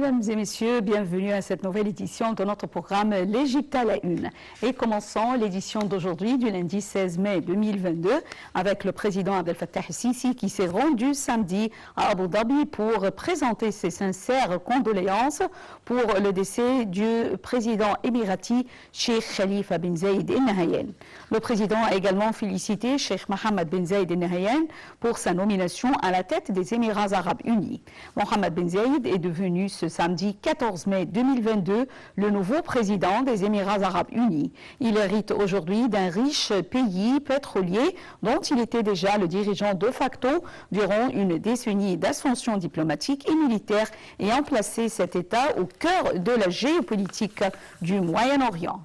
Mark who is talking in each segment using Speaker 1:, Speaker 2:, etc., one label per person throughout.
Speaker 1: mesdames et messieurs, bienvenue à cette nouvelle édition de notre programme L'Égypte à la une. Et commençons l'édition d'aujourd'hui du lundi 16 mai 2022 avec le président Abdel Fattah el-Sisi qui s'est rendu samedi à Abu Dhabi pour présenter ses sincères condoléances pour le décès du président émirati Sheikh Khalifa bin Zayed Al Nahyan. Le président a également félicité Sheikh Mohammed bin Zayed Al Nahyan pour sa nomination à la tête des Émirats arabes unis. Mohammed bin Zayed est devenu ce samedi 14 mai 2022 le nouveau président des Émirats arabes unis. Il hérite aujourd'hui d'un riche pays pétrolier dont il était déjà le dirigeant de facto durant une décennie d'ascension diplomatique et militaire ayant placé cet État au cœur de la géopolitique du Moyen-Orient.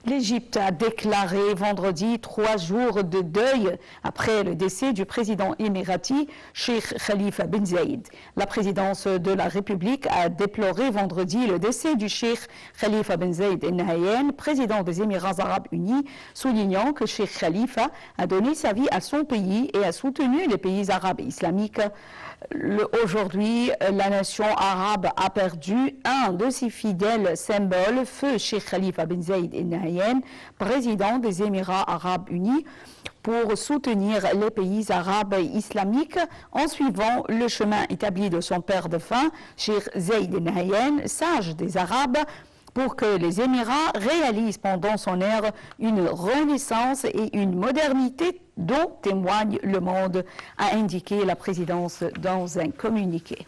Speaker 1: L'Égypte a déclaré vendredi 3 jours de deuil après le décès du président émirati Sheikh Khalifa bin Zayed. La présidence de la République a déploré vendredi le décès du Sheikh Khalifa bin Zayed Al Nahyan, président des Émirats arabes unis, soulignant que Sheikh Khalifa a donné sa vie à son pays et a soutenu les pays arabes et islamiques. Aujourd'hui, la nation arabe a perdu un de ses fidèles symboles, feu Sheikh Khalifa bin Zayed Al Nahyan, président des Émirats arabes unis, pour soutenir les pays arabes et islamiques en suivant le chemin établi de son père défunt, Sheikh Zayed Al Nahyan, sage des Arabes, pour que les Émirats réalisent pendant son ère une renaissance et une modernité dont témoigne le monde, a indiqué la présidence dans un communiqué.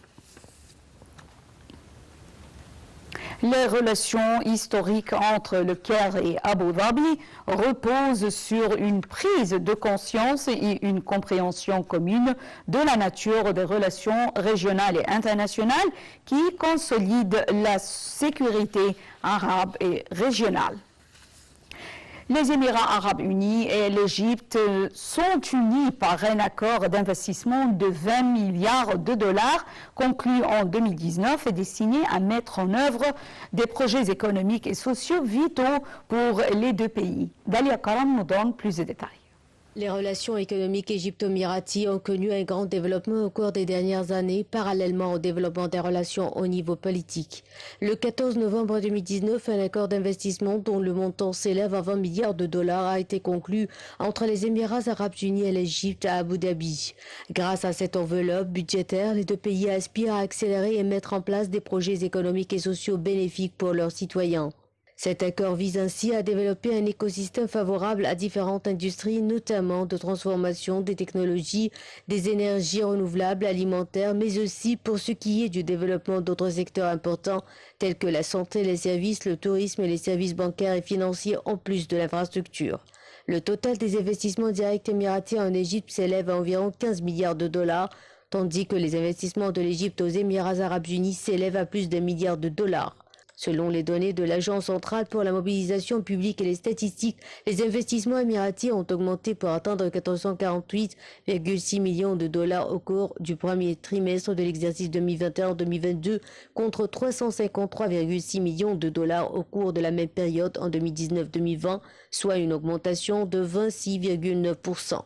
Speaker 1: Les relations historiques entre le Caire et Abu Dhabi reposent sur une prise de conscience et une compréhension commune de la nature des relations régionales et internationales qui consolident la sécurité arabe et régionale. Les Émirats arabes unis et l'Égypte sont unis par un accord d'investissement de 20 milliards de dollars conclu en 2019 et destiné à mettre en œuvre des projets économiques et sociaux vitaux pour les deux pays. Dalia Karam nous donne plus de détails.
Speaker 2: Les relations économiques égypto-émiraties ont connu un grand développement au cours des dernières années, parallèlement au développement des relations au niveau politique. Le 14 novembre 2019, un accord d'investissement dont le montant s'élève à 20 milliards de dollars a été conclu entre les Émirats arabes unis et l'Égypte à Abu Dhabi. Grâce à cette enveloppe budgétaire, les deux pays aspirent à accélérer et mettre en place des projets économiques et sociaux bénéfiques pour leurs citoyens. Cet accord vise ainsi à développer un écosystème favorable à différentes industries, notamment de transformation des technologies, des énergies renouvelables, alimentaires, mais aussi pour ce qui est du développement d'autres secteurs importants tels que la santé, les services, le tourisme et les services bancaires et financiers en plus de l'infrastructure. Le total des investissements directs émiratis en Égypte s'élève à environ 15 milliards de dollars, tandis que les investissements de l'Égypte aux Émirats arabes unis s'élèvent à plus d'1 milliard de dollars. Selon les données de l'Agence centrale pour la mobilisation publique et les statistiques, les investissements émiratis ont augmenté pour atteindre 448,6 millions de dollars au cours du premier trimestre de l'exercice 2021-2022 contre 353,6 millions de dollars au cours de la même période en 2019-2020, soit une augmentation de 26,9%.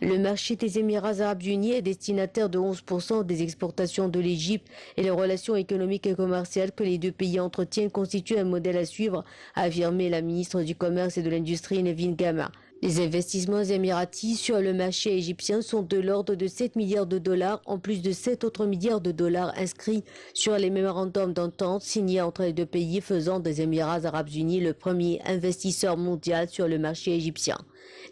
Speaker 2: Le marché des Émirats arabes unis est destinataire de 11% des exportations de l'Égypte et les relations économiques et commerciales que les deux pays entretiennent constitue un modèle à suivre, a affirmé la ministre du Commerce et de l'Industrie Nevin Gama. Les investissements émiratis sur le marché égyptien sont de l'ordre de 7 milliards de dollars, en plus de 7 autres milliards de dollars inscrits sur les mémorandums d'entente signés entre les deux pays, faisant des Émirats arabes unis le premier investisseur mondial sur le marché égyptien.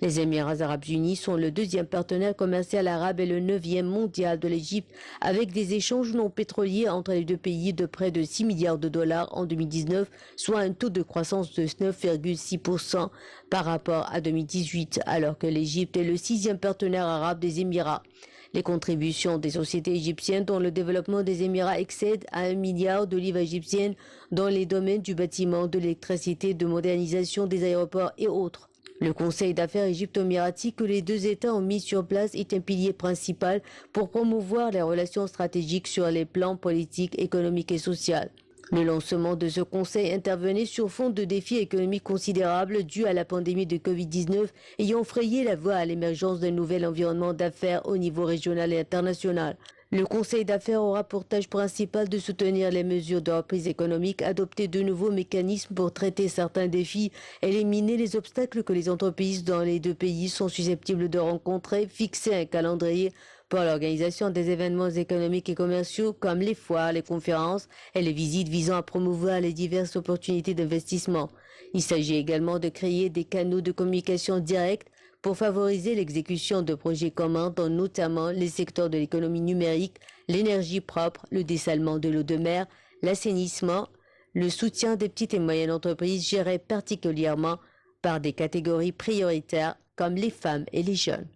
Speaker 2: Les Émirats arabes unis sont le deuxième partenaire commercial arabe et le 9e mondial de l'Égypte, avec des échanges non pétroliers entre les deux pays de près de 6 milliards de dollars en 2019, soit un taux de croissance de 9,6% par rapport à 2018, alors que l'Égypte est le 6e partenaire arabe des Émirats. Les contributions des sociétés égyptiennes dans le développement des Émirats excèdent à 1 milliard de livres égyptiennes dans les domaines du bâtiment, de l'électricité, de modernisation des aéroports et autres. Le Conseil d'affaires égypto-émirati que les deux États ont mis sur place est un pilier principal pour promouvoir les relations stratégiques sur les plans politiques, économiques et sociaux. Le lancement de ce conseil intervenait sur fond de défis économiques considérables dus à la pandémie de Covid-19 ayant frayé la voie à l'émergence d'un nouvel environnement d'affaires au niveau régional et international. Le Conseil d'affaires aura pour tâche principale de soutenir les mesures de reprise économique, adopter de nouveaux mécanismes pour traiter certains défis, éliminer les obstacles que les entreprises dans les deux pays sont susceptibles de rencontrer, fixer un calendrier pour l'organisation des événements économiques et commerciaux comme les foires, les conférences et les visites visant à promouvoir les diverses opportunités d'investissement. Il s'agit également de créer des canaux de communication directs pour favoriser l'exécution de projets communs dans notamment les secteurs de l'économie numérique, l'énergie propre, le dessalement de l'eau de mer, l'assainissement, le soutien des petites et moyennes entreprises gérées particulièrement par des catégories prioritaires comme les femmes et les jeunes.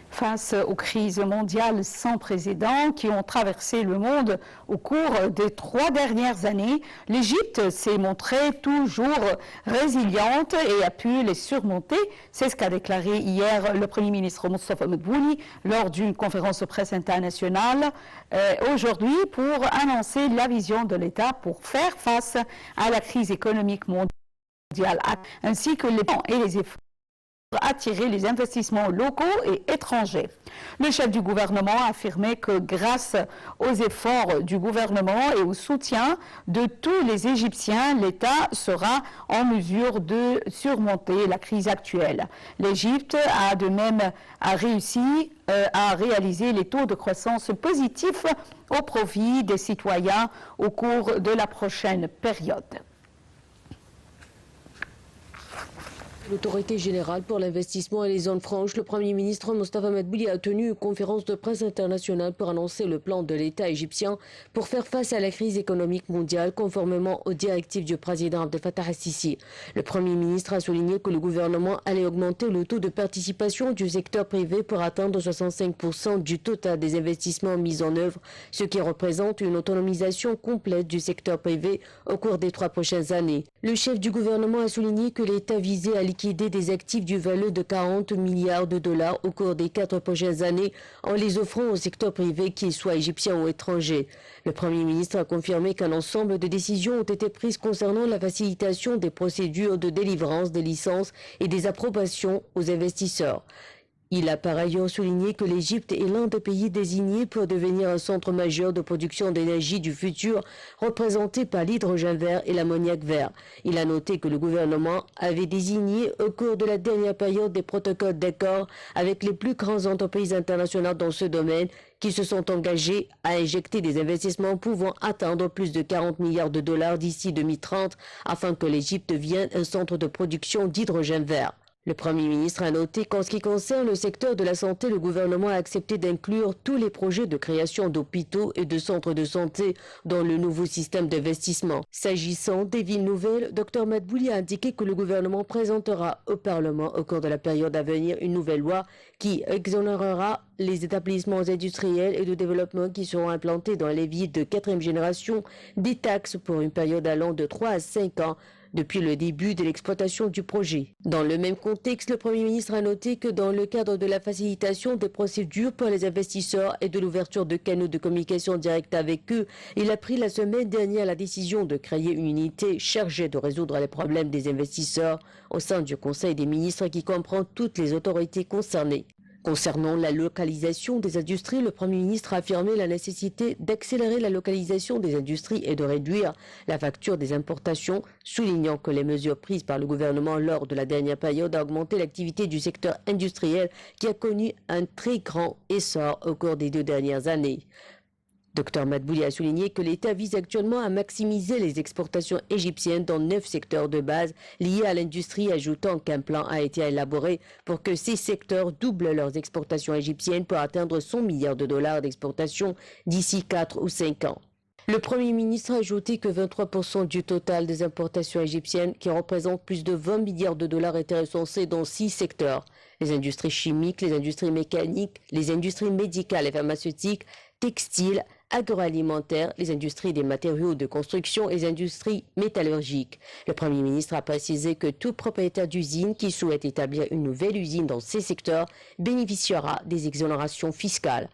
Speaker 1: Face aux crises mondiales sans précédent qui ont traversé le monde au cours des 3 dernières années, l'Égypte s'est montrée toujours résiliente et a pu les surmonter. C'est ce qu'a déclaré hier le Premier ministre Mostafa Medbouli lors d'une conférence de presse internationale aujourd'hui pour annoncer la vision de l'État pour faire face à la crise économique mondiale ainsi que les plans et les efforts pour attirer les investissements locaux et étrangers. Le chef du gouvernement a affirmé que grâce aux efforts du gouvernement et au soutien de tous les Égyptiens, l'État sera en mesure de surmonter la crise actuelle. L'Égypte a de même réussi à réaliser les taux de croissance positifs au profit des citoyens au cours de la prochaine période.
Speaker 2: L'autorité générale pour l'investissement et les zones franches, le Premier ministre Mostafa Medbouli a tenu une conférence de presse internationale pour annoncer le plan de l'État égyptien pour faire face à la crise économique mondiale conformément aux directives du président Abdel Fattah el-Sisi. Le Premier ministre a souligné que le gouvernement allait augmenter le taux de participation du secteur privé pour atteindre 65% du total des investissements mis en œuvre, ce qui représente une autonomisation complète du secteur privé au cours des 3 prochaines années. Le chef du gouvernement a souligné que l'État visait à liquider des actifs du valeur de 40 milliards de dollars au cours des 4 prochaines années en les offrant au secteur privé, qu'il soit égyptien ou étranger. Le Premier ministre a confirmé qu'un ensemble de décisions ont été prises concernant la facilitation des procédures de délivrance des licences et des approbations aux investisseurs. Il a par ailleurs souligné que l'Égypte est l'un des pays désignés pour devenir un centre majeur de production d'énergie du futur, représenté par l'hydrogène vert et l'ammoniac vert. Il a noté que le gouvernement avait désigné au cours de la dernière période des protocoles d'accord avec les plus grandes entreprises internationales dans ce domaine qui se sont engagées à injecter des investissements pouvant atteindre plus de 40 milliards de dollars d'ici 2030 afin que l'Égypte devienne un centre de production d'hydrogène vert. Le Premier ministre a noté qu'en ce qui concerne le secteur de la santé, le gouvernement a accepté d'inclure tous les projets de création d'hôpitaux et de centres de santé dans le nouveau système d'investissement. S'agissant des villes nouvelles, Dr Medbouli a indiqué que le gouvernement présentera au Parlement au cours de la période à venir une nouvelle loi qui exonérera les établissements industriels et de développement qui seront implantés dans les villes de 4e génération des taxes pour une période allant de 3 à 5 ans depuis le début de l'exploitation du projet. Dans le même contexte, le Premier ministre a noté que dans le cadre de la facilitation des procédures pour les investisseurs et de l'ouverture de canaux de communication directe avec eux, il a pris la semaine dernière la décision de créer une unité chargée de résoudre les problèmes des investisseurs au sein du Conseil des ministres qui comprend toutes les autorités concernées. Concernant la localisation des industries, le Premier ministre a affirmé la nécessité d'accélérer la localisation des industries et de réduire la facture des importations, soulignant que les mesures prises par le gouvernement lors de la dernière période ont augmenté l'activité du secteur industriel qui a connu un très grand essor au cours des 2 dernières années. Dr Medbouli a souligné que l'État vise actuellement à maximiser les exportations égyptiennes dans 9 secteurs de base liés à l'industrie, ajoutant qu'un plan a été élaboré pour que ces secteurs doublent leurs exportations égyptiennes pour atteindre 100 milliards de dollars d'exportation d'ici 4 ou 5 ans. Le Premier ministre a ajouté que 23% du total des importations égyptiennes, qui représentent plus de 20 milliards de dollars, étaient recensés dans 6 secteurs. Les industries chimiques, les industries mécaniques, les industries médicales et pharmaceutiques, textiles, agroalimentaires, les industries des matériaux de construction et les industries métallurgiques. Le Premier ministre a précisé que tout propriétaire d'usine qui souhaite établir une nouvelle usine dans ces secteurs bénéficiera des exonérations fiscales.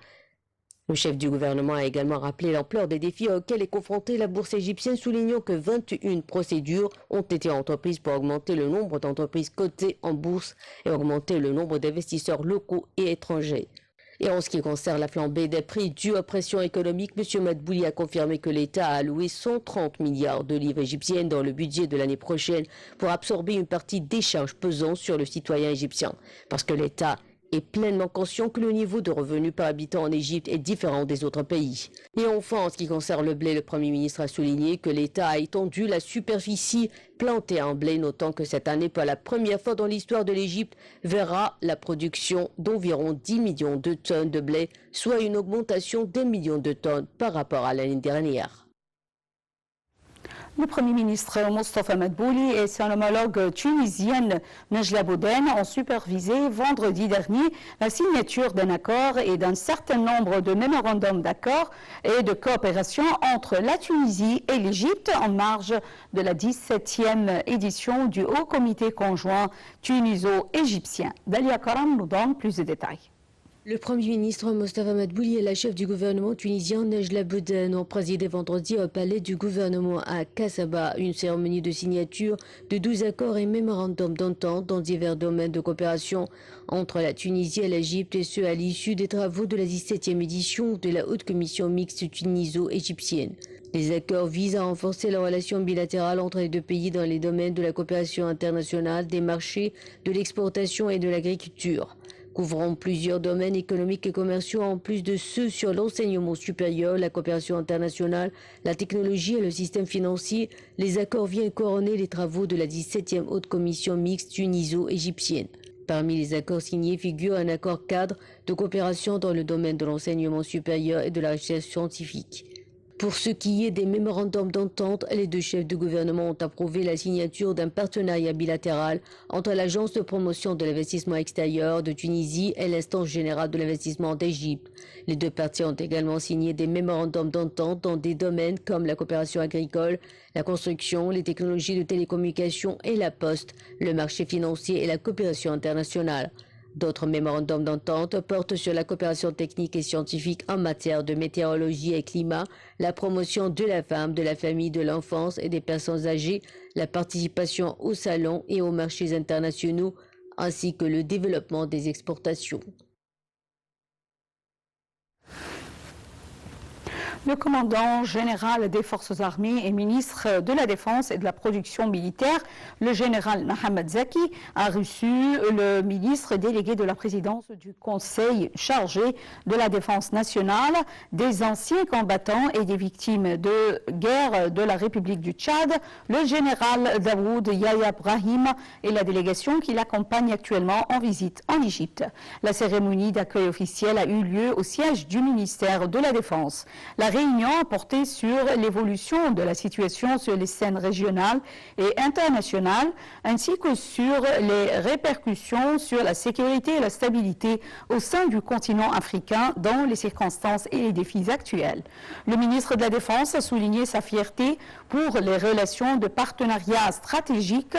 Speaker 2: Le chef du gouvernement a également rappelé l'ampleur des défis auxquels est confrontée la bourse égyptienne, soulignant que 21 procédures ont été entreprises pour augmenter le nombre d'entreprises cotées en bourse et augmenter le nombre d'investisseurs locaux et étrangers. Et en ce qui concerne la flambée des prix due aux pressions économiques, M. Madbouli a confirmé que l'État a alloué 130 milliards de livres égyptiennes dans le budget de l'année prochaine pour absorber une partie des charges pesant sur le citoyen égyptien. Parce que l'État est pleinement conscient que le niveau de revenus par habitant en Égypte est différent des autres pays. Et enfin, en ce qui concerne le blé, le Premier ministre a souligné que l'État a étendu la superficie plantée en blé, notant que cette année, pour la première fois dans l'histoire de l'Égypte, verra la production d'environ 10 millions de tonnes de blé, soit une augmentation d'1 million de tonnes par rapport à l'année dernière.
Speaker 1: Le Premier ministre Mostafa Madbouli et son homologue tunisienne Najla Bouden ont supervisé vendredi dernier la signature d'un accord et d'un certain nombre de mémorandums d'accord et de coopération entre la Tunisie et l'Égypte en marge de la 17e édition du Haut Comité conjoint tuniso-égyptien. Dalia Karam nous donne plus de détails.
Speaker 2: Le Premier ministre Mostafa Madbouli et la chef du gouvernement tunisien Najla Bouden ont présidé vendredi au palais du gouvernement à Kassaba une cérémonie de signature de 12 accords et mémorandums d'entente dans divers domaines de coopération entre la Tunisie et l'Égypte, et ce à l'issue des travaux de la 17e édition de la Haute Commission mixte tuniso-égyptienne. Les accords visent à renforcer la relation bilatérale entre les deux pays dans les domaines de la coopération internationale, des marchés, de l'exportation et de l'agriculture. Couvrant plusieurs domaines économiques et commerciaux en plus de ceux sur l'enseignement supérieur, la coopération internationale, la technologie et le système financier, les accords viennent couronner les travaux de la 17e Haute Commission mixte tuniso-égyptienne. Parmi les accords signés figure un accord cadre de coopération dans le domaine de l'enseignement supérieur et de la recherche scientifique. Pour ce qui est des mémorandums d'entente, les deux chefs de gouvernement ont approuvé la signature d'un partenariat bilatéral entre l'Agence de promotion de l'investissement extérieur de Tunisie et l'Instance générale de l'investissement d'Égypte. Les deux parties ont également signé des mémorandums d'entente dans des domaines comme la coopération agricole, la construction, les technologies de télécommunication et la poste, le marché financier et la coopération internationale. D'autres mémorandums d'entente portent sur la coopération technique et scientifique en matière de météorologie et climat, la promotion de la femme, de la famille, de l'enfance et des personnes âgées, la participation aux salons et aux marchés internationaux, ainsi que le développement des exportations.
Speaker 1: Le commandant général des forces armées et ministre de la Défense et de la production militaire, le général Mohamed Zaki, a reçu le ministre délégué de la présidence du Conseil chargé de la défense nationale, des anciens combattants et des victimes de guerre de la République du Tchad, le général Daoud Yahya Brahim et la délégation qui l'accompagne actuellement en visite en Égypte. La cérémonie d'accueil officiel a eu lieu au siège du ministère de la Défense. La réunion a porté sur l'évolution de la situation sur les scènes régionales et internationales, ainsi que sur les répercussions sur la sécurité et la stabilité au sein du continent africain dans les circonstances et les défis actuels. Le ministre de la Défense a souligné sa fierté pour les relations de partenariat stratégique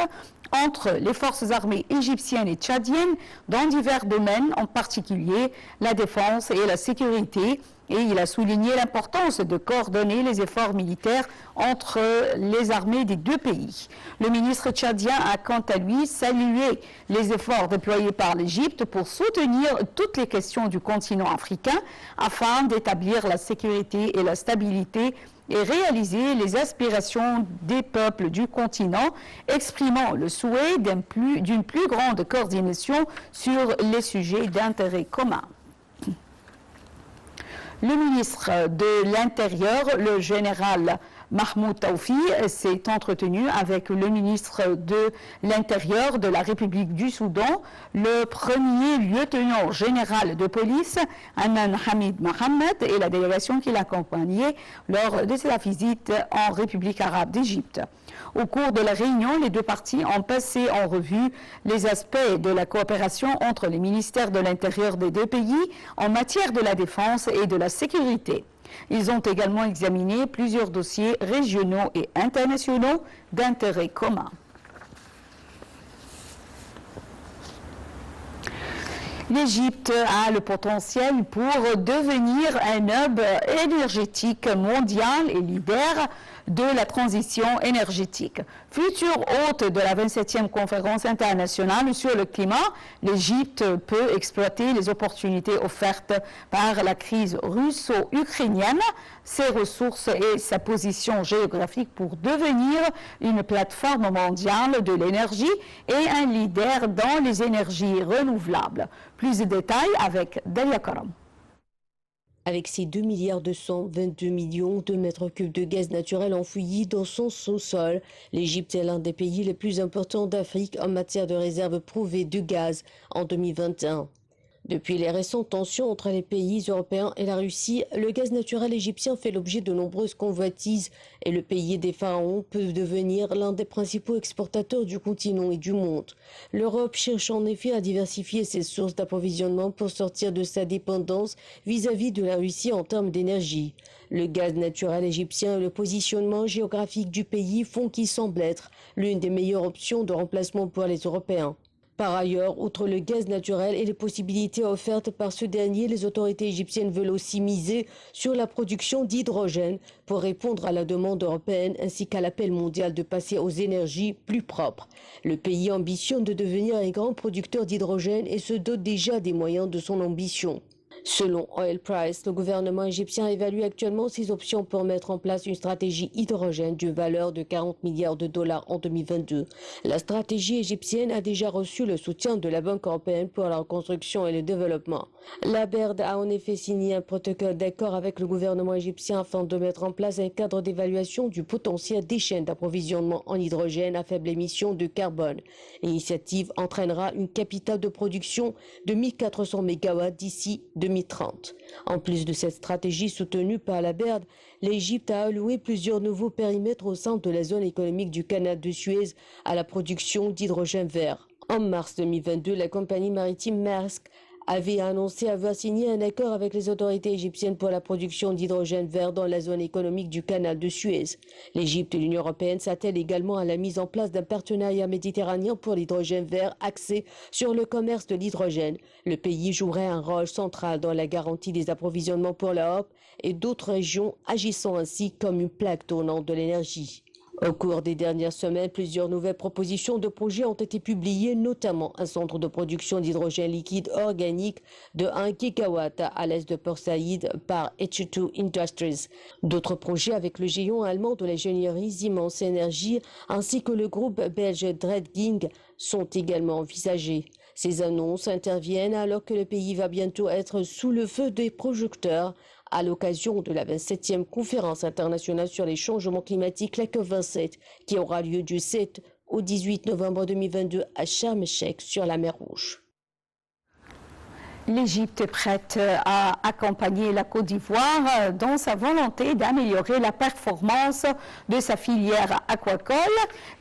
Speaker 1: entre les forces armées égyptiennes et tchadiennes dans divers domaines, en particulier la défense et la sécurité. Et il a souligné l'importance de coordonner les efforts militaires entre les armées des deux pays. Le ministre tchadien a quant à lui salué les efforts déployés par l'Égypte pour soutenir toutes les questions du continent africain afin d'établir la sécurité et la stabilité et réaliser les aspirations des peuples du continent, exprimant le souhait d'une plus grande coordination sur les sujets d'intérêt commun. Le ministre de l'Intérieur, le général Mahmoud Tawfi, s'est entretenu avec le ministre de l'Intérieur de la République du Soudan, le premier lieutenant général de police, Hanan Hamid Mohamed, et la délégation qui l'accompagnait lors de sa visite en République arabe d'Égypte. Au cours de la réunion, les deux parties ont passé en revue les aspects de la coopération entre les ministères de l'Intérieur des deux pays en matière de la défense et de la sécurité. Ils ont également examiné plusieurs dossiers régionaux et internationaux d'intérêt commun. L'Égypte a le potentiel pour devenir un hub énergétique mondial et leader de la transition énergétique. Futur hôte de la 27e conférence internationale sur le climat, l'Égypte peut exploiter les opportunités offertes par la crise russo-ukrainienne, ses ressources et sa position géographique pour devenir une plateforme mondiale de l'énergie et un leader dans les énergies renouvelables. Plus de détails avec Dalia Karam.
Speaker 2: Avec ses 2,222 milliards de mètres cubes de gaz naturel enfouis dans son sous-sol, l'Égypte est l'un des pays les plus importants d'Afrique en matière de réserves prouvées de gaz en 2021. Depuis les récentes tensions entre les pays européens et la Russie, le gaz naturel égyptien fait l'objet de nombreuses convoitises et le pays des pharaons peut devenir l'un des principaux exportateurs du continent et du monde. L'Europe cherche en effet à diversifier ses sources d'approvisionnement pour sortir de sa dépendance vis-à-vis de la Russie en termes d'énergie. Le gaz naturel égyptien et le positionnement géographique du pays font qu'il semble être l'une des meilleures options de remplacement pour les Européens. Par ailleurs, outre le gaz naturel et les possibilités offertes par ce dernier, les autorités égyptiennes veulent aussi miser sur la production d'hydrogène pour répondre à la demande européenne ainsi qu'à l'appel mondial de passer aux énergies plus propres. Le pays ambitionne de devenir un grand producteur d'hydrogène et se dote déjà des moyens de son ambition. Selon Oil Price, le gouvernement égyptien évalue actuellement ses options pour mettre en place une stratégie hydrogène d'une valeur de 40 milliards de dollars en 2022. La stratégie égyptienne a déjà reçu le soutien de la Banque européenne pour la reconstruction et le développement. La BERD a en effet signé un protocole d'accord avec le gouvernement égyptien afin de mettre en place un cadre d'évaluation du potentiel des chaînes d'approvisionnement en hydrogène à faible émission de carbone. L'initiative entraînera une capitale de production de 1400 MW d'ici 2030. En plus de cette stratégie soutenue par la BERD, l'Égypte a alloué plusieurs nouveaux périmètres au sein de la zone économique du canal de Suez à la production d'hydrogène vert. En mars 2022, la compagnie maritime Maersk avait annoncé avoir signé un accord avec les autorités égyptiennes pour la production d'hydrogène vert dans la zone économique du canal de Suez. L'Égypte et l'Union européenne s'attellent également à la mise en place d'un partenariat méditerranéen pour l'hydrogène vert axé sur le commerce de l'hydrogène. Le pays jouerait un rôle central dans la garantie des approvisionnements pour l'Europe et d'autres régions, agissant ainsi comme une plaque tournante de l'énergie. Au cours des dernières semaines, plusieurs nouvelles propositions de projets ont été publiées, notamment un centre de production d'hydrogène liquide organique de 1 gigawatt à l'est de Port Saïd par H2 Industries. D'autres projets avec le géant allemand de l'ingénierie Siemens Energy ainsi que le groupe belge Dredging sont également envisagés. Ces annonces interviennent alors que le pays va bientôt être sous le feu des projecteurs à l'occasion de la 27e conférence internationale sur les changements climatiques, la COP27, qui aura lieu du 7 au 18 novembre 2022 à Sharm el-Sheikh sur la mer Rouge.
Speaker 1: L'Égypte est prête à accompagner la Côte d'Ivoire dans sa volonté d'améliorer la performance de sa filière aquacole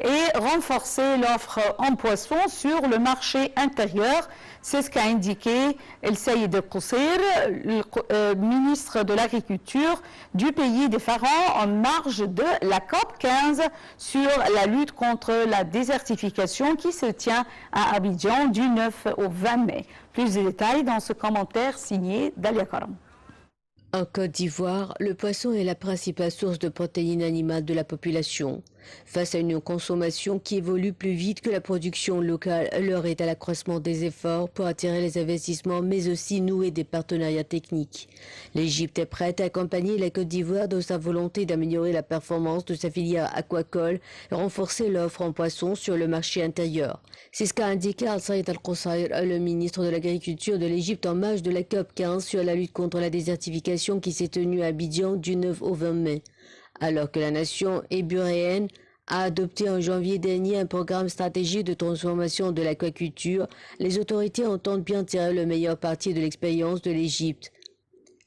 Speaker 1: et renforcer l'offre en poissons sur le marché intérieur. C'est ce qu'a indiqué El Saïd Qusseir, le ministre de l'Agriculture du pays des pharaons en marge de la COP 15 sur la lutte contre la désertification qui se tient à Abidjan du 9 au 20 mai. Plus de détails dans ce commentaire signé Dalia Karam.
Speaker 2: En Côte d'Ivoire, le poisson est la principale source de protéines animales de la population. Face à une consommation qui évolue plus vite que la production locale, l'heure est à l'accroissement des efforts pour attirer les investissements, mais aussi nouer des partenariats techniques. L'Égypte est prête à accompagner la Côte d'Ivoire dans sa volonté d'améliorer la performance de sa filière aquacole et renforcer l'offre en poisson sur le marché intérieur. C'est ce qu'a indiqué Al-Saïd Al-Qusseir, le ministre de l'Agriculture de l'Égypte en marge de la COP 15 sur la lutte contre la désertification qui s'est tenue à Abidjan du 9 au 20 mai. Alors que la nation héburéenne a adopté en janvier dernier un programme stratégique de transformation de l'aquaculture, les autorités entendent bien tirer le meilleur parti de l'expérience de l'Égypte.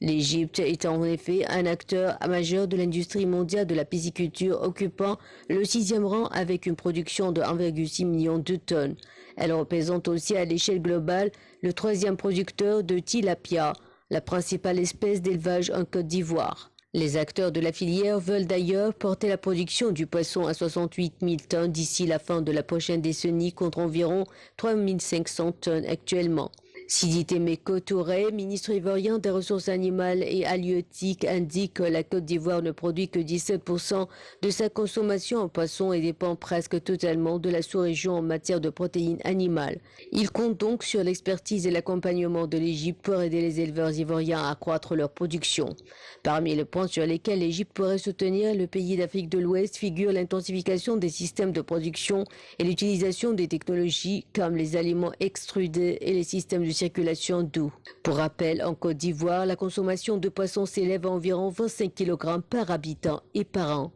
Speaker 2: L'Égypte est en effet un acteur majeur de l'industrie mondiale de la pisciculture, occupant le 6e rang avec une production de 1,6 million de tonnes. Elle représente aussi à l'échelle globale le 3e producteur de tilapia, la principale espèce d'élevage en Côte d'Ivoire. Les acteurs de la filière veulent d'ailleurs porter la production du poisson à 68 000 tonnes d'ici la fin de la prochaine décennie contre environ 3 500 tonnes actuellement. Sidi Temeko Touré, ministre ivoirien des Ressources animales et halieutiques, indique que la Côte d'Ivoire ne produit que 17% de sa consommation en poissons et dépend presque totalement de la sous-région en matière de protéines animales. Il compte donc sur l'expertise et l'accompagnement de l'Égypte pour aider les éleveurs ivoiriens à accroître leur production. Parmi les points sur lesquels l'Égypte pourrait soutenir le pays d'Afrique de l'Ouest figure l'intensification des systèmes de production et l'utilisation des technologies comme les aliments extrudés et les systèmes de circulation d'eau. Pour rappel, en Côte d'Ivoire, la consommation de poissons s'élève à environ 25 kg par habitant et par an.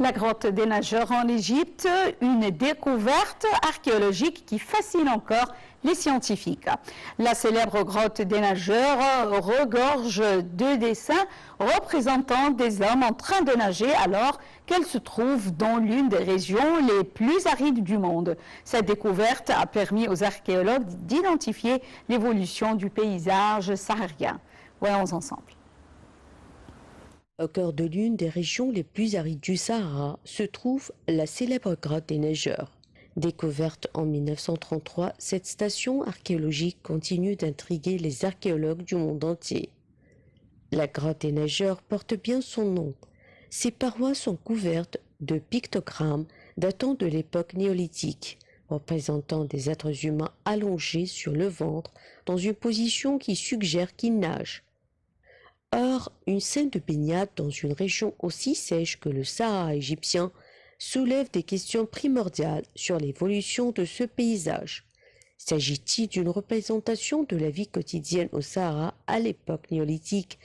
Speaker 1: La grotte des nageurs en Égypte, une découverte archéologique qui fascine encore les scientifiques. La célèbre grotte des nageurs regorge de dessins représentant des hommes en train de nager alors qu'elle se trouve dans l'une des régions les plus arides du monde. Cette découverte a permis aux archéologues d'identifier l'évolution du paysage saharien. Voyons ensemble.
Speaker 2: Au cœur de l'une des régions les plus arides du Sahara se trouve la célèbre grotte des nageurs. Découverte en 1933, cette station archéologique continue d'intriguer les archéologues du monde entier. La grotte des nageurs porte bien son nom. Ses parois sont couvertes de pictogrammes datant de l'époque néolithique, représentant des êtres humains allongés sur le ventre dans une position qui suggère qu'ils nagent. Or, une scène de baignade dans une région aussi sèche que le Sahara égyptien soulève des questions primordiales sur l'évolution de ce paysage. S'agit-il d'une représentation de la vie quotidienne au Sahara à l'époque néolithique?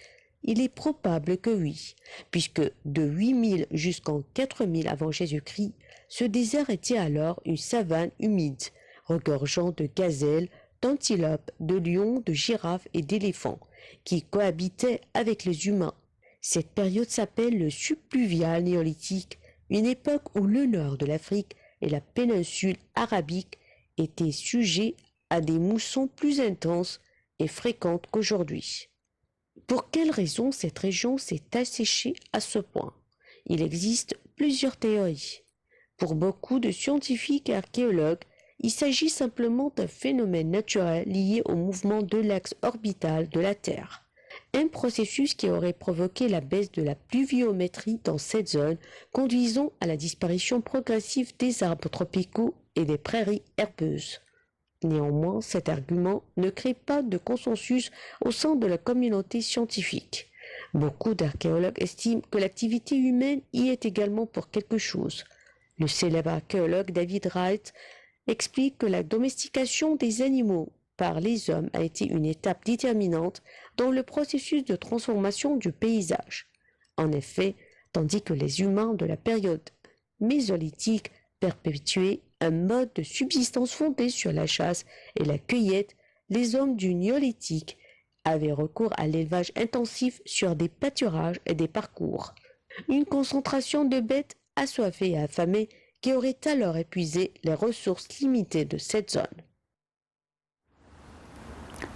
Speaker 2: Il est probable que oui, puisque de 8000 jusqu'en 4000 avant Jésus-Christ, ce désert était alors une savane humide, regorgeant de gazelles, d'antilopes, de lions, de girafes et d'éléphants, qui cohabitaient avec les humains. Cette période s'appelle le subpluvial néolithique, une époque où le nord de l'Afrique et la péninsule arabique étaient sujets à des moussons plus intenses et fréquentes qu'aujourd'hui. Pour quelles raisons cette région s'est asséchée à ce point? Il existe plusieurs théories. Pour beaucoup de scientifiques et archéologues, il s'agit simplement d'un phénomène naturel lié au mouvement de l'axe orbital de la Terre. Un processus qui aurait provoqué la baisse de la pluviométrie dans cette zone, conduisant à la disparition progressive des arbres tropicaux et des prairies herbeuses. Néanmoins, cet argument ne crée pas de consensus au sein de la communauté scientifique. Beaucoup d'archéologues estiment que l'activité humaine y est également pour quelque chose. Le célèbre archéologue David Wright explique que la domestication des animaux par les hommes a été une étape déterminante dans le processus de transformation du paysage. En effet, tandis que les humains de la période mésolithique perpétuaient un mode de subsistance fondé sur la chasse et la cueillette, les hommes du néolithique avaient recours à l'élevage intensif sur des pâturages et des parcours. Une concentration de bêtes assoiffées et affamées qui aurait alors épuisé les ressources limitées de cette zone.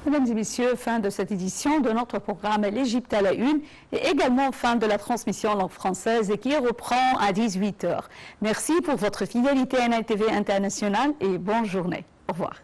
Speaker 1: Mesdames et messieurs, fin de cette édition de notre programme L'Égypte à la une et également fin de la transmission en langue française qui reprend à 18h. Merci pour votre fidélité à NITV International et bonne journée. Au revoir.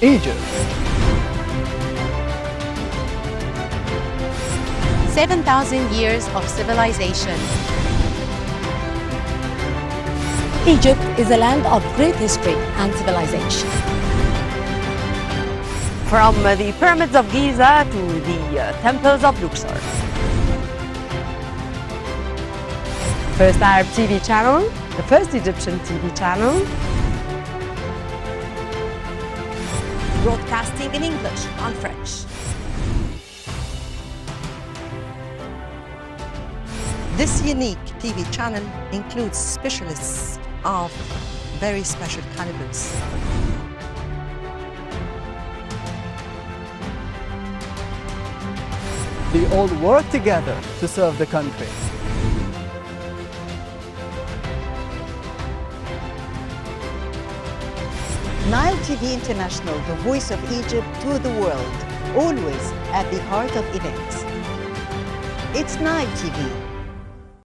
Speaker 3: Egypt.
Speaker 4: 7,000 years of civilization.
Speaker 5: Egypt is a land of great history and civilization.
Speaker 3: from the pyramids of Giza to the temples of Luxor. First Arab TV channel, the first Egyptian TV channel. Broadcasting in English and French.
Speaker 5: This unique TV channel includes specialists of very special calibers.
Speaker 6: They all work together to serve the country.
Speaker 7: Nile TV International, the voice of Egypt to the world, always at the heart of events. It's Nile TV,